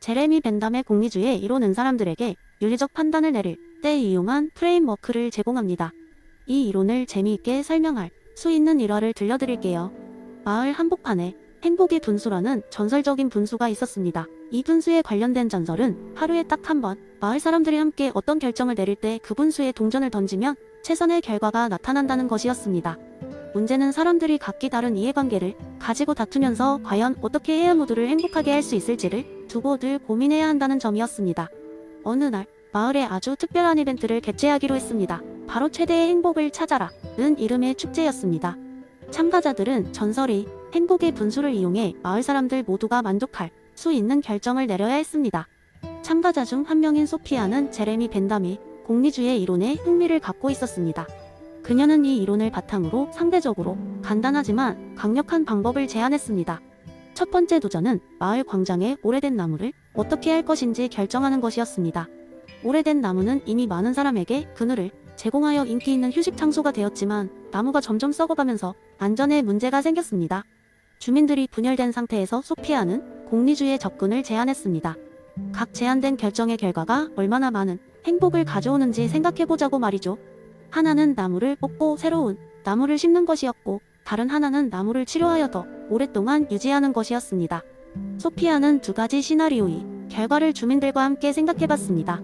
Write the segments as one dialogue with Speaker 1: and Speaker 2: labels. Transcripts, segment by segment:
Speaker 1: 제레미 벤담의 공리주의에 이로는 사람들에게 윤리적 판단을 내릴 때 이용한 프레임워크를 제공합니다. 이 이론을 재미있게 설명할 수 있는 일화를 들려드릴게요. 마을 한복판에 행복의 분수라는 전설적인 분수가 있었습니다. 이 분수에 관련된 전설은 하루에 딱 한 번 마을 사람들이 함께 어떤 결정을 내릴 때 그 분수에 동전을 던지면 최선의 결과가 나타난다는 것이었습니다. 문제는 사람들이 각기 다른 이해관계를 가지고 다투면서 과연 어떻게 해야 모두를 행복하게 할 수 있을지를 두고 늘 고민해야 한다는 점이었습니다. 어느 날 마을에 아주 특별한 이벤트를 개최하기로 했습니다. 바로 최대의 행복을 찾아라는 이름의 축제였습니다. 참가자들은 전설이 행복의 분수를 이용해 마을 사람들 모두가 만족할 수 있는 결정을 내려야 했습니다. 참가자 중 한 명인 소피아는 제레미 벤담이 공리주의 이론에 흥미를 갖고 있었습니다. 그녀는 이 이론을 바탕으로 상대적으로 간단하지만 강력한 방법을 제안했습니다. 첫 번째 도전은 마을 광장에 오래된 나무를 어떻게 할 것인지 결정하는 것이었습니다. 오래된 나무는 이미 많은 사람에게 그늘을 제공하여 인기 있는 휴식 장소가 되었지만 나무가 점점 썩어가면서 안전에 문제가 생겼습니다. 주민들이 분열된 상태에서 소피아는 공리주의의 접근을 제안했습니다. 각 제안된 결정의 결과가 얼마나 많은 행복을 가져오는지 생각해보자고 말이죠. 하나는 나무를 뽑고 새로운 나무를 심는 것이었고 다른 하나는 나무를 치료하여 더 오랫동안 유지하는 것이었습니다. 소피아는 두 가지 시나리오의 결과를 주민들과 함께 생각해봤습니다.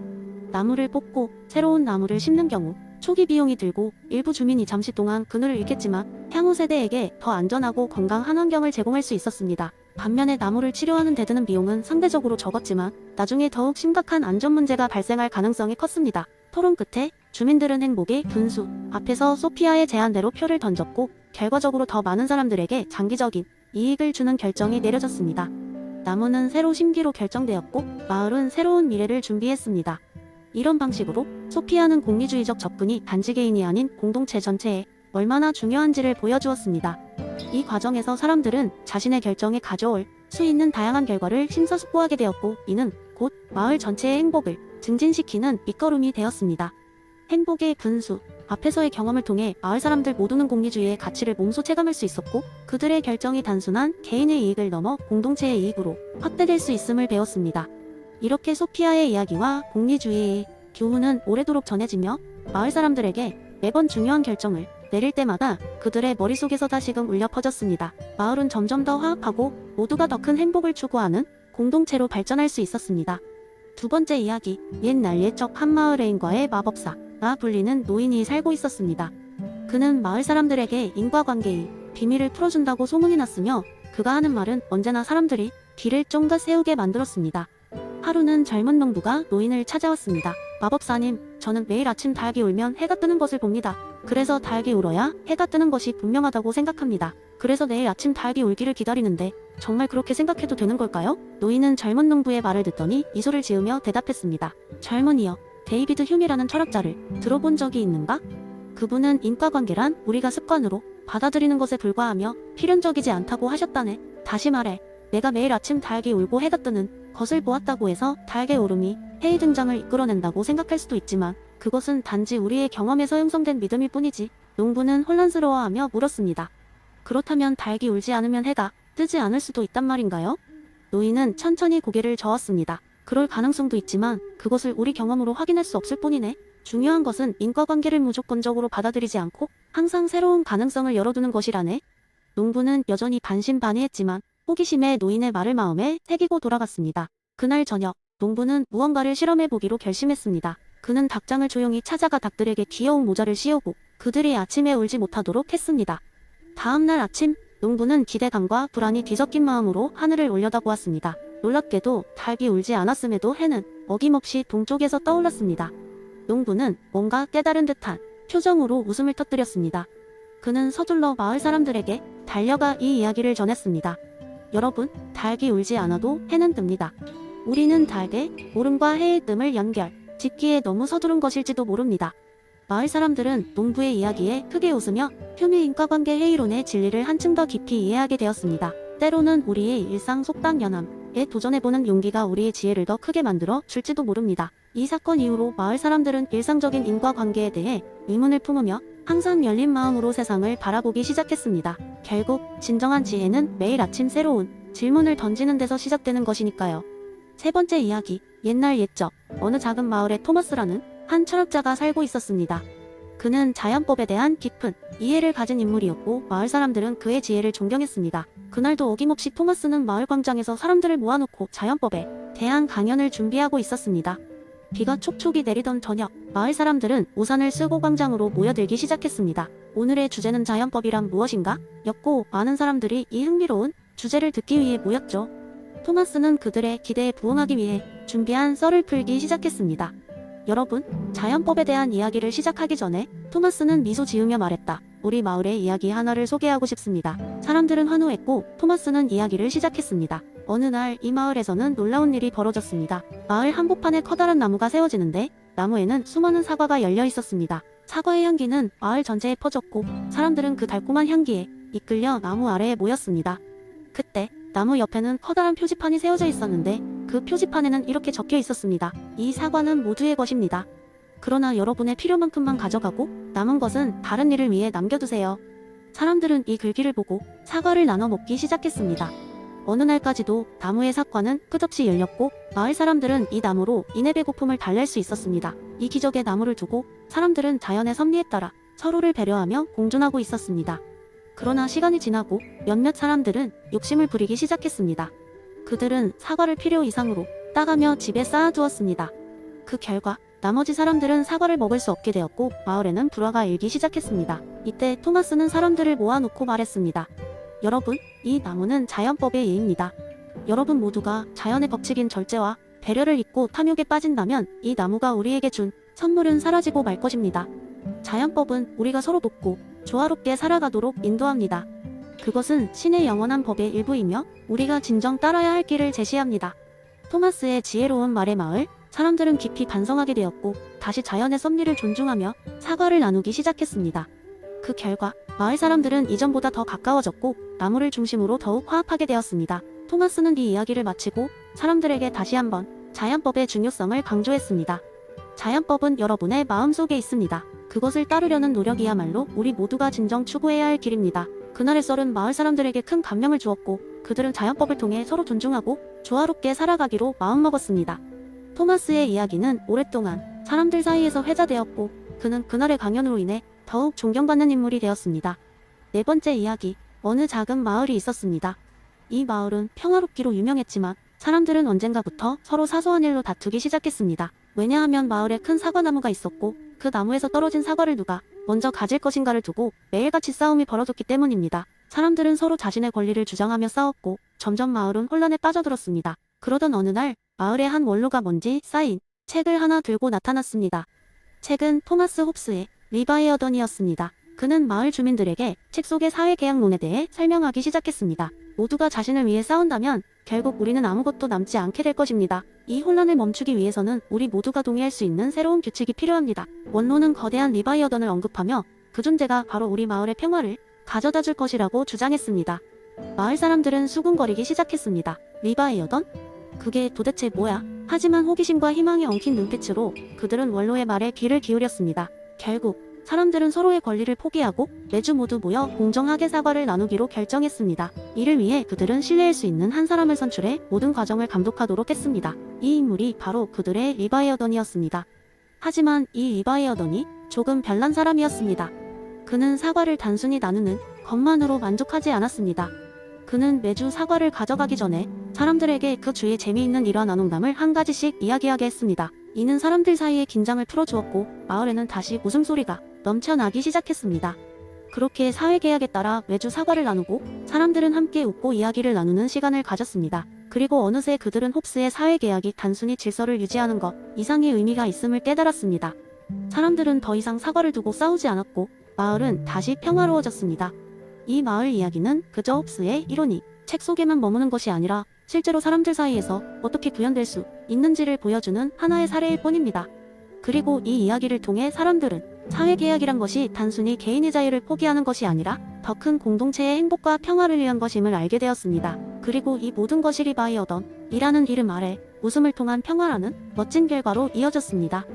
Speaker 1: 나무를 뽑고 새로운 나무를 심는 경우 초기 비용이 들고 일부 주민이 잠시 동안 그늘을 잃겠지만 향후 세대에게 더 안전하고 건강한 환경을 제공할 수 있었습니다. 반면에 나무를 치료하는 데 드는 비용은 상대적으로 적었지만 나중에 더욱 심각한 안전 문제가 발생할 가능성이 컸습니다. 토론 끝에 주민들은 행복의 분수 앞에서 소피아의 제안대로 표를 던졌고 결과적으로 더 많은 사람들에게 장기적인 이익을 주는 결정이 내려졌습니다. 나무는 새로 심기로 결정되었고 마을은 새로운 미래를 준비했습니다. 이런 방식으로 소피아는 공리주의적 접근이 단지 개인이 아닌 공동체 전체에 얼마나 중요한지를 보여주었습니다. 이 과정에서 사람들은 자신의 결정에 가져올 수 있는 다양한 결과를 심사숙고하게 되었고 이는 곧 마을 전체의 행복을 증진시키는 밑거름이 되었습니다. 행복의 분수 앞에서의 경험을 통해 마을 사람들 모두는 공리주의의 가치를 몸소 체감할 수 있었고 그들의 결정이 단순한 개인의 이익을 넘어 공동체의 이익으로 확대될 수 있음을 배웠습니다. 이렇게 소피아의 이야기와 공리주의의 교훈은 오래도록 전해지며 마을 사람들에게 매번 중요한 결정을 내릴 때마다 그들의 머릿속에서 다시금 울려 퍼졌습니다. 마을은 점점 더 화합하고 모두가 더 큰 행복을 추구하는 공동체로 발전할 수 있었습니다. 두 번째 이야기, 옛날 옛적 한 마을의인과의 마법사가 불리는 노인이 살고 있었습니다. 그는 마을 사람들에게 인과관계의 비밀을 풀어준다고 소문이 났으며 그가 하는 말은 언제나 사람들이 길을 좀 더 세우게 만들었습니다. 하루는 젊은 농부가 노인을 찾아왔습니다. 마법사님, 저는 매일 아침 닭이 울면 해가 뜨는 것을 봅니다. 그래서 닭이 울어야 해가 뜨는 것이 분명하다고 생각합니다. 그래서 내일 아침 닭이 울기를 기다리는데 정말 그렇게 생각해도 되는 걸까요? 노인은 젊은 농부의 말을 듣더니 미소를 지으며 대답했습니다. 젊은이여, 데이비드 휴미라는 철학자를 들어본 적이 있는가? 그분은 인과관계란 우리가 습관으로 받아들이는 것에 불과하며 필연적이지 않다고 하셨다네. 다시 말해, 내가 매일 아침 닭이 울고 해가 뜨는 것을 보았다고 해서 닭의 울음이 해의 등장을 이끌어낸다고 생각할 수도 있지만 그것은 단지 우리의 경험에서 형성된 믿음일 뿐이지. 농부는 혼란스러워하며 물었습니다. 그렇다면 닭이 울지 않으면 해가 뜨지 않을 수도 있단 말인가요? 노인은 천천히 고개를 저었습니다. 그럴 가능성도 있지만 그것을 우리 경험으로 확인할 수 없을 뿐이네. 중요한 것은 인과관계를 무조건적으로 받아들이지 않고 항상 새로운 가능성을 열어두는 것이라네. 농부는 여전히 반신반의했지만 호기심에 노인의 말을 마음에 새기고 돌아갔습니다. 그날 저녁, 농부는 무언가를 실험해보기로 결심했습니다. 그는 닭장을 조용히 찾아가 닭들에게 귀여운 모자를 씌우고 그들이 아침에 울지 못하도록 했습니다. 다음날 아침, 농부는 기대감과 불안이 뒤섞인 마음으로 하늘을 올려다보았습니다. 놀랍게도 닭이 울지 않았음에도 해는 어김없이 동쪽에서 떠올랐습니다. 농부는 뭔가 깨달은 듯한 표정으로 웃음을 터뜨렸습니다. 그는 서둘러 마을 사람들에게 달려가 이 이야기를 전했습니다. 여러분, 닭이 울지 않아도 해는 뜹니다. 우리는 닭의 울음과 해의 뜸을 짓기에 너무 서두른 것일지도 모릅니다. 마을 사람들은 농부의 이야기에 크게 웃으며 휴미 인과관계 회의론의 진리를 한층 더 깊이 이해하게 되었습니다. 때로는 우리의 일상 속단 연함에 도전해보는 용기가 우리의 지혜를 더 크게 만들어 줄지도 모릅니다. 이 사건 이후로 마을 사람들은 일상적인 인과관계에 대해 의문을 품으며 항상 열린 마음으로 세상을 바라보기 시작했습니다. 결국 진정한 지혜는 매일 아침 새로운 질문을 던지는 데서 시작되는 것이니까요. 세 번째 이야기, 옛날 옛적 어느 작은 마을에 토마스라는 한 철학자가 살고 있었습니다. 그는 자연법에 대한 깊은 이해를 가진 인물이었고 마을 사람들은 그의 지혜를 존경했습니다. 그날도 어김없이 토마스는 마을 광장에서 사람들을 모아놓고 자연법에 대한 강연을 준비하고 있었습니다. 비가 촉촉이 내리던 저녁, 마을 사람들은 우산을 쓰고 광장으로 모여들기 시작했습니다. 오늘의 주제는 자연법이란 무엇인가? 였고 많은 사람들이 이 흥미로운 주제를 듣기 위해 모였죠. 토마스는 그들의 기대에 부응하기 위해 준비한 썰을 풀기 시작했습니다. 여러분, 자연법에 대한 이야기를 시작하기 전에 토마스는 미소 지으며 말했다. 우리 마을의 이야기 하나를 소개하고 싶습니다. 사람들은 환호했고 토마스는 이야기를 시작했습니다. 어느 날 이 마을에서는 놀라운 일이 벌어졌습니다. 마을 한복판에 커다란 나무가 세워지는데 나무에는 수많은 사과가 열려 있었습니다. 사과의 향기는 마을 전체에 퍼졌고 사람들은 그 달콤한 향기에 이끌려 나무 아래에 모였습니다. 그때 나무 옆에는 커다란 표지판이 세워져 있었는데 그 표지판에는 이렇게 적혀 있었습니다. 이 사과는 모두의 것입니다. 그러나 여러분의 필요만큼만 가져가고 남은 것은 다른 일을 위해 남겨두세요. 사람들은 이 글귀를 보고 사과를 나눠 먹기 시작했습니다. 어느 날까지도 나무의 사과는 끝없이 열렸고 마을 사람들은 이 나무로 인해 배고픔을 달랠 수 있었습니다. 이 기적의 나무를 두고 사람들은 자연의 섭리에 따라 서로를 배려하며 공존하고 있었습니다. 그러나 시간이 지나고 몇몇 사람들은 욕심을 부리기 시작했습니다. 그들은 사과를 필요 이상으로 따가며 집에 쌓아두었습니다. 그 결과 나머지 사람들은 사과를 먹을 수 없게 되었고 마을에는 불화가 일기 시작했습니다. 이때 토마스는 사람들을 모아놓고 말했습니다. 여러분, 이 나무는 자연법의 예입니다. 여러분 모두가 자연의 법칙인 절제와 배려를 잊고 탐욕에 빠진다면 이 나무가 우리에게 준 선물은 사라지고 말 것입니다. 자연법은 우리가 서로 돕고 조화롭게 살아가도록 인도합니다. 그것은 신의 영원한 법의 일부이며 우리가 진정 따라야 할 길을 제시합니다. 토마스의 지혜로운 말에 마을 사람들은 깊이 반성하게 되었고 다시 자연의 섭리를 존중하며 사과를 나누기 시작했습니다. 그 결과 마을 사람들은 이전보다 더 가까워졌고 나무를 중심으로 더욱 화합하게 되었습니다. 토마스는 이 이야기를 마치고 사람들에게 다시 한번 자연법의 중요성을 강조했습니다. 자연법은 여러분의 마음속에 있습니다. 그것을 따르려는 노력이야말로 우리 모두가 진정 추구해야 할 길입니다. 그날의 썰은 마을 사람들에게 큰 감명을 주었고 그들은 자연법을 통해 서로 존중하고 조화롭게 살아가기로 마음먹었습니다. 토마스의 이야기는 오랫동안 사람들 사이에서 회자되었고 그는 그날의 강연으로 인해 더욱 존경받는 인물이 되었습니다. 네 번째 이야기, 어느 작은 마을이 있었습니다. 이 마을은 평화롭기로 유명했지만 사람들은 언젠가부터 서로 사소한 일로 다투기 시작했습니다. 왜냐하면 마을에 큰 사과나무가 있었고 그 나무에서 떨어진 사과를 누가 먼저 가질 것인가를 두고 매일같이 싸움이 벌어졌기 때문입니다. 사람들은 서로 자신의 권리를 주장하며 싸웠고 점점 마을은 혼란에 빠져들었습니다. 그러던 어느 날 마을에 한 원로가 먼지 쌓인 책을 하나 들고 나타났습니다. 책은 토마스 홉스의 리바이어던이었습니다. 그는 마을 주민들에게 책 속의 사회계약론에 대해 설명하기 시작했습니다. 모두가 자신을 위해 싸운다면 결국 우리는 아무것도 남지 않게 될 것입니다. 이 혼란을 멈추기 위해서는 우리 모두가 동의할 수 있는 새로운 규칙이 필요합니다. 원로는 거대한 리바이어던을 언급하며 그 존재가 바로 우리 마을의 평화를 가져다 줄 것이라고 주장했습니다. 마을 사람들은 수군거리기 시작했습니다. 리바이어던? 그게 도대체 뭐야? 하지만 호기심과 희망이 엉킨 눈빛으로 그들은 원로의 말에 귀를 기울였습니다. 결국 사람들은 서로의 권리를 포기하고 매주 모두 모여 공정하게 사과를 나누기로 결정했습니다. 이를 위해 그들은 신뢰할 수 있는 한 사람을 선출해 모든 과정을 감독하도록 했습니다. 이 인물이 바로 그들의 리바이어던이었습니다. 하지만 이 리바이어던이 조금 별난 사람이었습니다. 그는 사과를 단순히 나누는 것만으로 만족하지 않았습니다. 그는 매주 사과를 가져가기 전에 사람들에게 그 주위에 재미있는 일화나 농담을 한 가지씩 이야기하게 했습니다. 이는 사람들 사이의 긴장을 풀어주었고 마을에는 다시 웃음소리가 넘쳐나기 시작했습니다. 그렇게 사회계약에 따라 매주 사과를 나누고 사람들은 함께 웃고 이야기를 나누는 시간을 가졌습니다. 그리고 어느새 그들은 홉스의 사회계약이 단순히 질서를 유지하는 것 이상의 의미가 있음을 깨달았습니다. 사람들은 더 이상 사과를 두고 싸우지 않았고 마을은 다시 평화로워졌습니다. 이 마을 이야기는 그저 홉스의 이론이 책 속에만 머무는 것이 아니라 실제로 사람들 사이에서 어떻게 구현될 수 있는지를 보여주는 하나의 사례일 뿐입니다. 그리고 이 이야기를 통해 사람들은 사회계약이란 것이 단순히 개인의 자유를 포기하는 것이 아니라 더 큰 공동체의 행복과 평화를 위한 것임을 알게 되었습니다. 그리고 이 모든 것이 리바이어던이라는 이름 아래 웃음을 통한 평화라는 멋진 결과로 이어졌습니다.